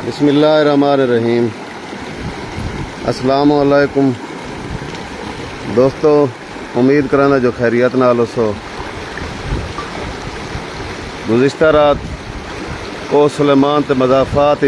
بسم اللہ الرحمن الرحیم۔ السلام علیکم دوستو، امید کرنا جو خیریت نال سو۔ گزشتہ رات کو سلیمان تے مضافات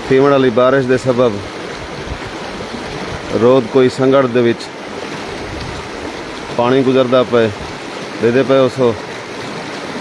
تھیون والی بارش دے سبب رود کوئی سنگڑ دے وچ پانی گزردا دے پے اسو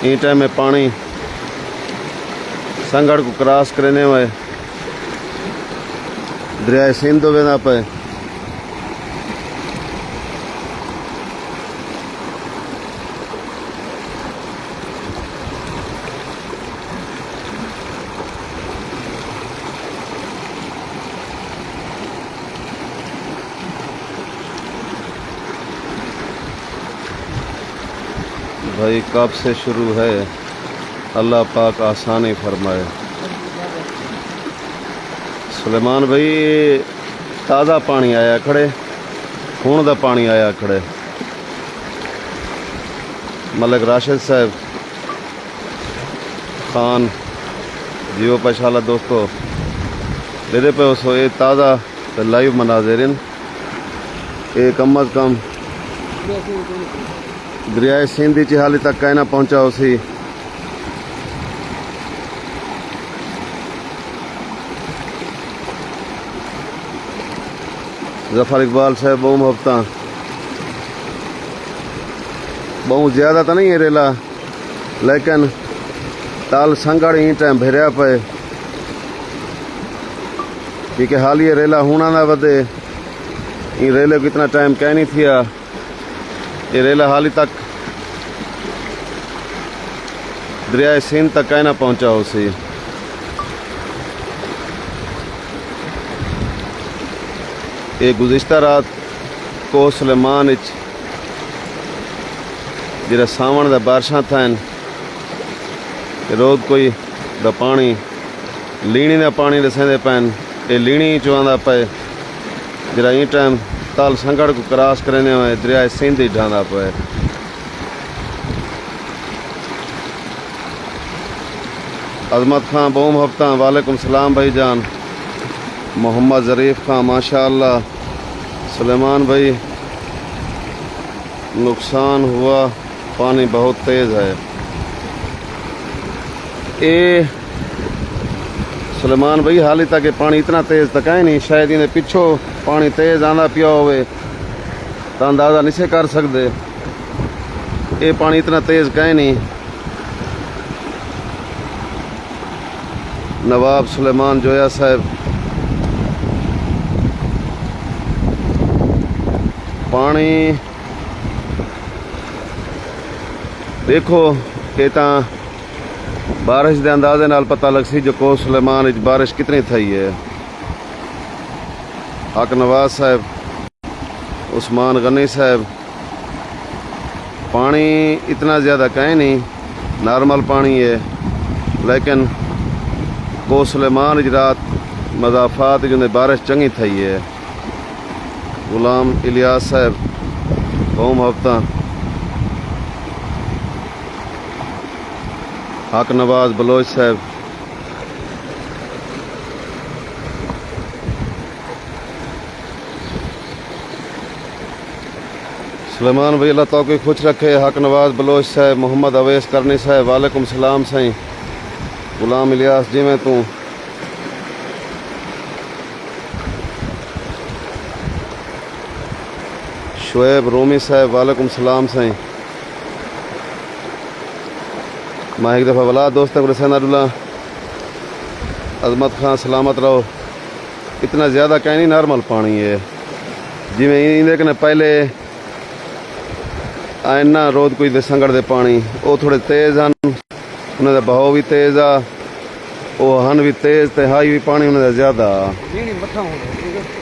این ٹائم میں پانی سنگڑ کو کراس کرنے میں دریائے سندھ وینا پے۔ بھائی کب سے شروع ہے، اللہ پاک آسانی فرمائے۔ سلیمان بھائی تازہ پانی آیا کھڑے، خون دا پانی آیا کھڑے۔ ملک راشد صاحب خان جیو پشالہ دوستو دے پہ اسو یہ تازہ لائیو مناظرین یہ کم از کم دریائے سندھ کی حالی تک کہنا پہنچا اسی۔ ظفر اقبال صاحب بہت محبتاں، بہت زیادہ تو نہیں ہے ریلا، لیکن تال سنگڑ ہی ٹائم بھریا پے کیونکہ حال یہ ریلا ہونا نہ ودے۔ ان ریلے کو اتنا ٹائم کہہ نہیں تھیا، یہ ریلا حالی تک دریائے سندھ تک کہنا پہنچا اسی۔ یہ گزشتہ رات کو سلیمان جڑا ساون دا بارشاں تھن رود کوئی دا پانی لینی دا پانی دسیندے پین، یہ لینی چواندا پے جڑا این ٹائم تال سنگڑ کو کراس کرنے میں دریائے سندھ ہی ڈھاندا پے۔ عظمت خان بہت محبتاں، وعلیکم السلام بھائی جان۔ محمد ظریف خان ماشاء اللہ۔ سلیمان بھائی نقصان ہوا، پانی بہت تیز ہے۔ اے سلیمان بھائی حالی تک یہ پانی اتنا تیز تک ہے نہیں، شاید انہیں پچھو پانی تیز آندا پیا ہوئے تو اندازہ نہیں سے کر سکتے۔ یہ پانی اتنا تیز کہیں نہیں۔ نواب سلیمان جویا صاحب پانی دیکھو یہ تا بارش دے اندازے نال پتہ لگ سی جو کو سلیمان وچ بارش کتنی تھی ہے۔ حق نواز صاحب، عثمان غنی صاحب پانی اتنا زیادہ کہیں نہیں، نارمل پانی ہے، لیکن کو سلیمان وچ رات مضافات جن بارش چنگی تھی ہے۔ غلام الیاس صاحب بہت محبتاں۔ حق نواز بلوچ صاحب سلیمان بھائی اللہ توقع خوش رکھے۔ حق نواز بلوچ صاحب، محمد اویس کرنی صاحب وعلیکم السلام سائیں۔ غلام الیاس جی میں تو شعیب رومی صاحب وعلیکم السلام سائیں۔ میں ایک دفعہ ولا دوست حسین اللہ عظمت خان سلامت رہو۔ اتنا زیادہ کہیں نہیں، نارمل پانی ہے جی میں لیکن پہلے آئنا رود کوئی دے سنگڑ دے پانی وہ تھوڑے تیز ہیں، انہوں دا بہاؤ بھی تیز آ، وہ ہن بھی تیز تے ہائی بھی پانی انہوں دا زیادہ۔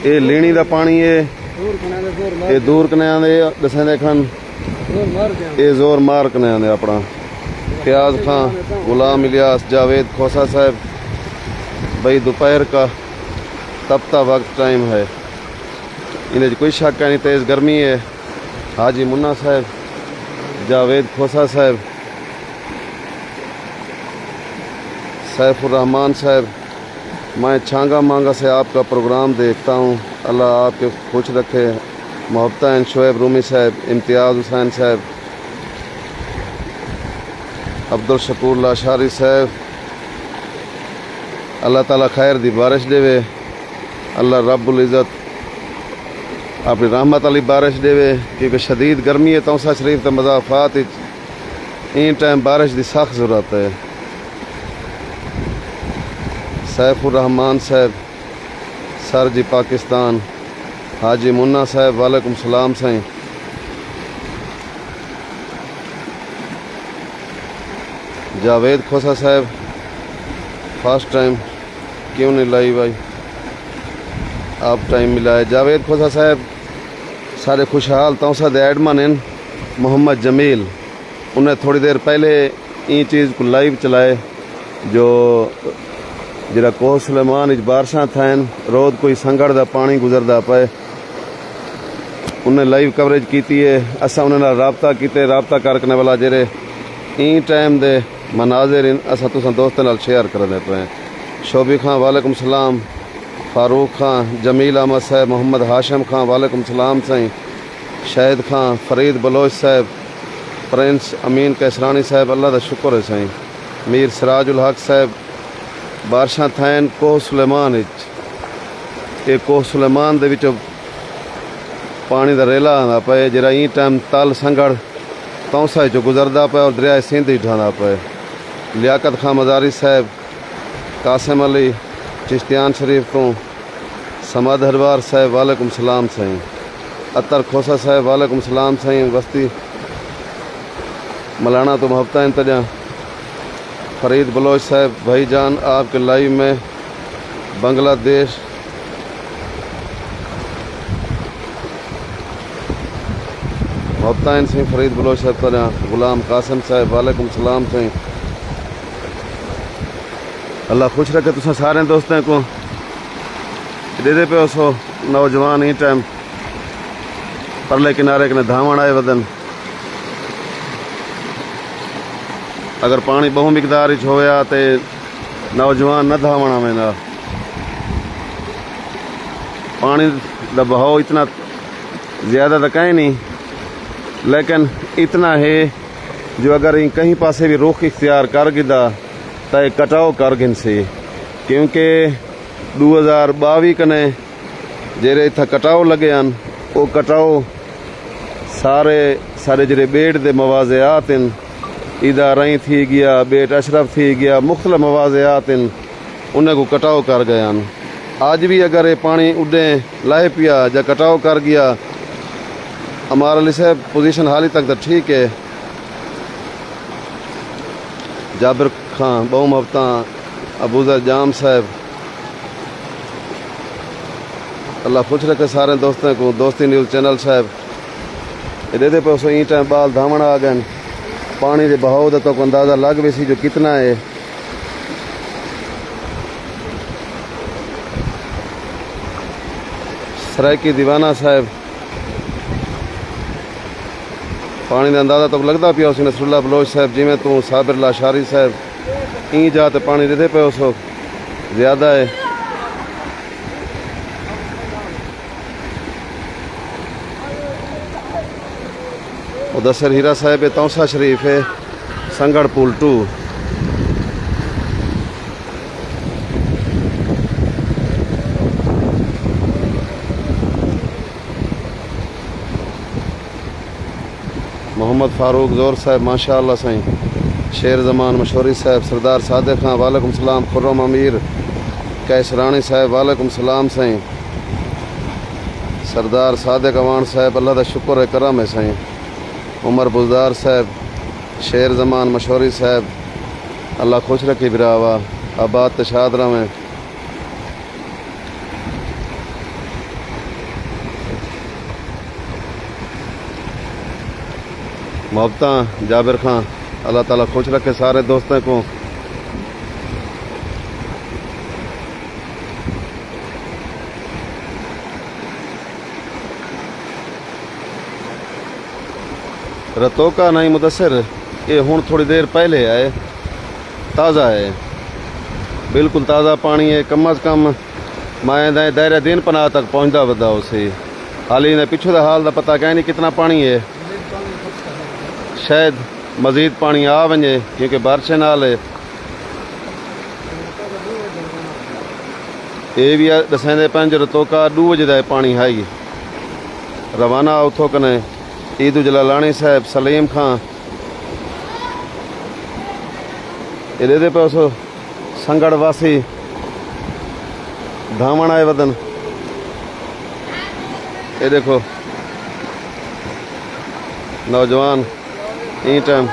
یہ لینی دا پانی ہے، یہ دور کنے آندے دسیں دیکھن، یہ زور مار کنے آندے اپنا۔ پیاز خان، غلام الیاس، جاوید کھوسا صاحب بھائی دوپہر کا تپتا وقت ٹائم ہے، انہیں کوئی شک نہیں، تیز گرمی ہے۔ حاجی منا صاحب، جاوید کھوسا صاحب، سیف الرحمان صاحب میں چھانگا مانگا سے آپ کا پروگرام دیکھتا ہوں، اللہ آپ کے خوش رکھے۔ محبتین شعیب رومی صاحب، امتیاز حسین صاحب، عبدالشکور لاشاری صاحب، اللہ تعالیٰ خیر دی بارش دے، اللہ رب العزت اپنی رحمت علی بارش دے، کیونکہ شدید گرمی ہے توسا شریف تے مضافات این ٹائم بارش دی سخت ضرورت ہے۔ سیف الرحمان صاحب، سر جی پاکستان، حاجی منا صاحب، وعلیکم السلام سائیں۔ جاوید کھوسا صاحب، فرسٹ ٹائم کیوں نہیں لائی بھائی، آپ ٹائم ملا ہے۔ جاوید کھوسا صاحب سارے خوشحال توسا دے ایڈمن ہیں، محمد جمیل، انہیں تھوڑی دیر پہلے این چیز کو لائیو چلائے جو جرا کوہ سلیمان اچ بارشاں تھائن، رود کوئی سنگڑ دا پانی گزردا پے، انہیں لائیو کوریج کیتی ہے، اسا انہیں نال رابطہ کیتے، رابطہ کرنے والا جڑے این ٹائم دے مناظر اسا تساں دوستاں نال شیئر کرنے پے۔ شوبی خان وعلیکم السلام، فاروق خان، جمیل احمد صاحب، محمد ہاشم خان وعلیکم السلام سائیں، شاہد خان، فرید بلوچ صاحب، پرنس امین کیسرانی صاحب، اللہ دا شکر ہے سائیں، میر سراج الحق صاحب، بارشاں تھائن کوہ سلیمان وچ، یہ کوہ سلیمان دے وچ پانی دا ریلا آندا پے جڑا این ٹائم تل سنگڑ توسا چو گزردا پے اور دریائے سندھ ڈھاندا پے۔ لیاقت خان مزاری صاحب، قاسم علی چشتیان شریف تو، سماد ہروار صاحب وعلیکم السلام سائیں، اطر کھوسا صاحب وعلیکم السلام سائیں، وسطی ملانا تو محبتہ انتجا، فرید بلوچ صاحب، بھائی جان آپ کے لائیو میں بنگلہ دیش محبتین سائیں، فرید بلوچ صاحب تجا، غلام قاسم صاحب وعلیکم السلام سائیں، اللہ خوش رکھے تساں سارے دوستوں کو دے پہ سو نوجوان ہی ٹائم پرلے کنارے کنے دھاون آئے ودن، اگر پانی بہو مقدار وچ ہویا تے نوجوان نہ دھاون آویں گا، پانی دا بہاؤ اتنا زیادہ تو کہیں نہیں لیکن اتنا ہے جو اگر کہیں پاسے بھی رخ اختیار کر گدا تو یہ کٹاؤ کر گن سے، کیونکہ 2022 کنے جڑے اتھا کٹاؤ لگے ہیں وہ کٹاؤ سارے جڑے بیٹ دے مواضعات ہیں، ایدہ رئی تھی گیا، بیٹ اشرف تھی گیا، مختلف مواضعات ہیں انہیں کو کٹاؤ کر گئے ہیں۔ آج بھی اگر یہ پانی اڈیں لائے پیا یا کٹاؤ کر گیا، ہمارے لیے صاحب پوزیشن حالی تک تو ٹھیک ہے۔ جابر خان بہو محبتاں، ابوذر جام صاحب، اللہ خوش رکھے سارے دوستوں کو۔ دوستی نیوز چینل صاحب دے پہ سو این ٹائم بال دھاون آ گئے، پانی دے بہاؤ دا تو اندازہ لگ بھی سی جو کتنا ہے۔ سرائکی دیوانہ صاحب پانی دا اندازہ تو لگتا پیا اس نصر اللہ بلوچ صاحب جی میں تو، صابر لاشاری صاحب این جاتے پانی دے پہ اس وقت زیادہ ہے۔ مدثر ہیرا صاحب توسا شریف ہے، سنگڑ پول 2۔ محمد فاروق زور صاحب ماشاء اللہ سائیں، شیر زمان مشوری صاحب، سردار صادق خان وعلیکم السلام، خرم امیر کیسرانی صاحب وعلیکم السلام سائیں، سردار صادق اوان صاحب اللہ دا شکر ہے کرم ہے سائیں، عمر بزدار صاحب، شیر زمان مشوری صاحب اللہ خوش رکھی براوا، آباد تشاد رہے۔ محبتاں جابر خان اللہ تعالیٰ خوش رکھے سارے دوستوں کو۔ رتوکا نہیں مدثر، یہ ہوں تھوڑی دیر پہلے آئے، تازہ ہے، بالکل تازہ پانی ہے. کم از کم میں دائرہ دین پناہ تک پہنچتا ودا اسی. حالی نے پچھو دا حال دا پتہ کہ نہیں کتنا پانی ہے. شاید مزید پانی آ ونجے کیونکہ بارشیں نال ہے. یہ بھی دسیں پن جو توکا 2 بجے دا پانی ہے روانہ اتوں کنے عید جلالانی صاحب سلیم خان یہ دے پہ اس سنگڑ واسی دھاون آئے ودن. یہ دیکھو نوجوان این ٹائم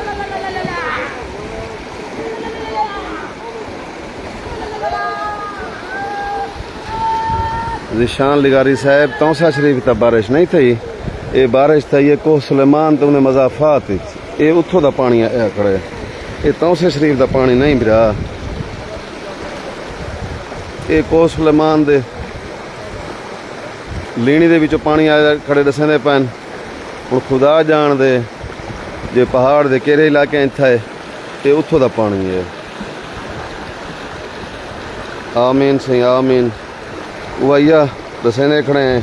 ذیشان لگاری صاحب توسا شریف تا بارش نہیں تھی. یہ بارش تھی یہ کوہ سلیمان تو انہیں مضافات یہ اتوں دا پانی آیا کھڑے. یہ توسے شریف دا پانی نہیں برا. یہ کوہ سلیمان دے لینی دے وچوں پانی آیا کھڑے دسیں دے پین. ہن خدا جان دے جو پہاڑ دے کہڑے علاقے ہے یہ اتوں دا پانی ہے. آمین سی آمین. وہیا دسینے کھڑے ہیں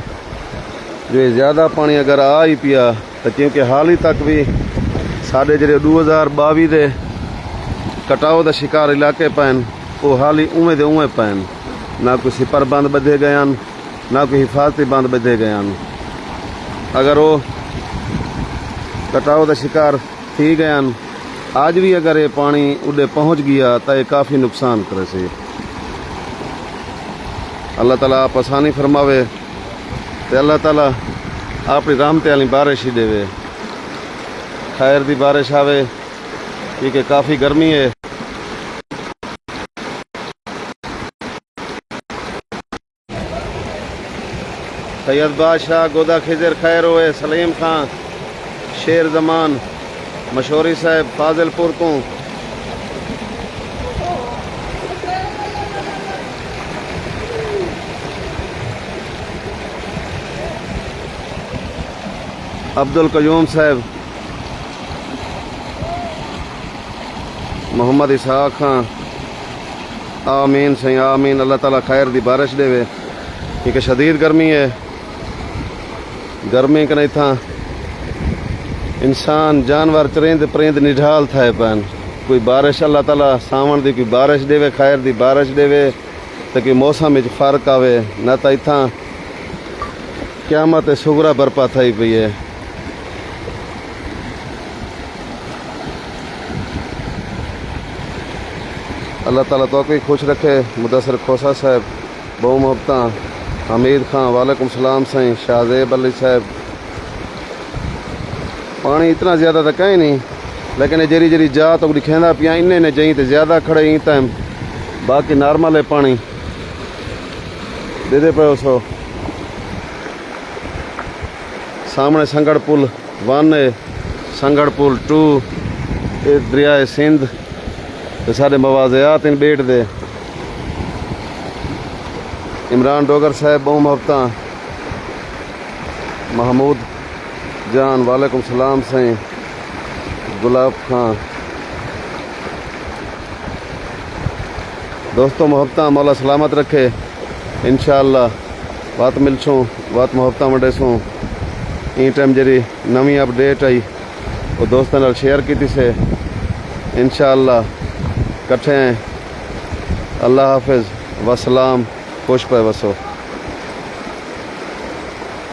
جو زیادہ پانی اگر آ ہی پیا تو کیونکہ حال ہی تک بھی ساڑھے جڑے 2022 دے کٹاؤ دا شکار علاقے پین وہ حال ہی اوے دے اوے پین. نہ کوئی سپر بند بدھے گئے ہیں نہ کوئی حفاظتی بند بدھے گئے ہیں. اگر وہ کٹاؤ دا شکار تھی گئے ہیں آج بھی اگر یہ پانی اڈے پہنچ گیا تو یہ کافی نقصان کرے سی. اللہ تعالیٰ آپ آسانی فرماوے تو اللہ تعالیٰ اپنی رحمت والی بارش ہی دے. خیر دی بارش آوے کیونکہ کافی گرمی ہے. سید بادشاہ گودا خضر خیر ہوئے سلیم خان شیر زمان مشوری صاحب فاضل پور کو عبد القیوم صاحب محمد اسحاق خان. آمین سی آمین. اللہ تعالیٰ خیر دی بارش دے وے کیونکہ شدید گرمی ہے. گرمی کے نہیں تھا انسان جانور چرند پرند نڈھال تھے پین. کوئی بارش اللہ تعالیٰ ساون دی کوئی بارش دے وے خیر دی بارش دے وے تو کوئی موسم وچ فرق آوے نہ تو اتھاں قیامت سغرا برپا تھئی پئی ہے. اللہ تعالیٰ تو کوئی خوش رکھے. مدثر کھوسا صاحب بہو محبتاں حمید خان وعلیکم السلام سائیں شاہزیب علی صاحب. پانی اتنا زیادہ تو کہیں نہیں لیکن جری جری جا تو دکھیندہ پیا انہیں نے جائیں تو زیادہ کھڑے ہی تائم باقی نارمل ہے پانی دے پہ اسو. سامنے سنگڑ پل 1 ہے سنگڑ پل 2 یہ دریائے سندھ تو سارے موازیات ان بیٹ دے. عمران ڈوگر صاحب بہو محبتاں محمود جان وعلیکم السلام سائیں گلاب خان. دوستوں محبتاں مولا سلامت رکھے. انشاءاللہ بات ملچوں بات محبتاں وڈے سوں. این ٹائم جری نویں اپڈیٹ آئی وہ دوستوں نال شیئر کی سے. انشاءاللہ کٹھے ہیں. اللہ حافظ وسلام خوش پہ وسو.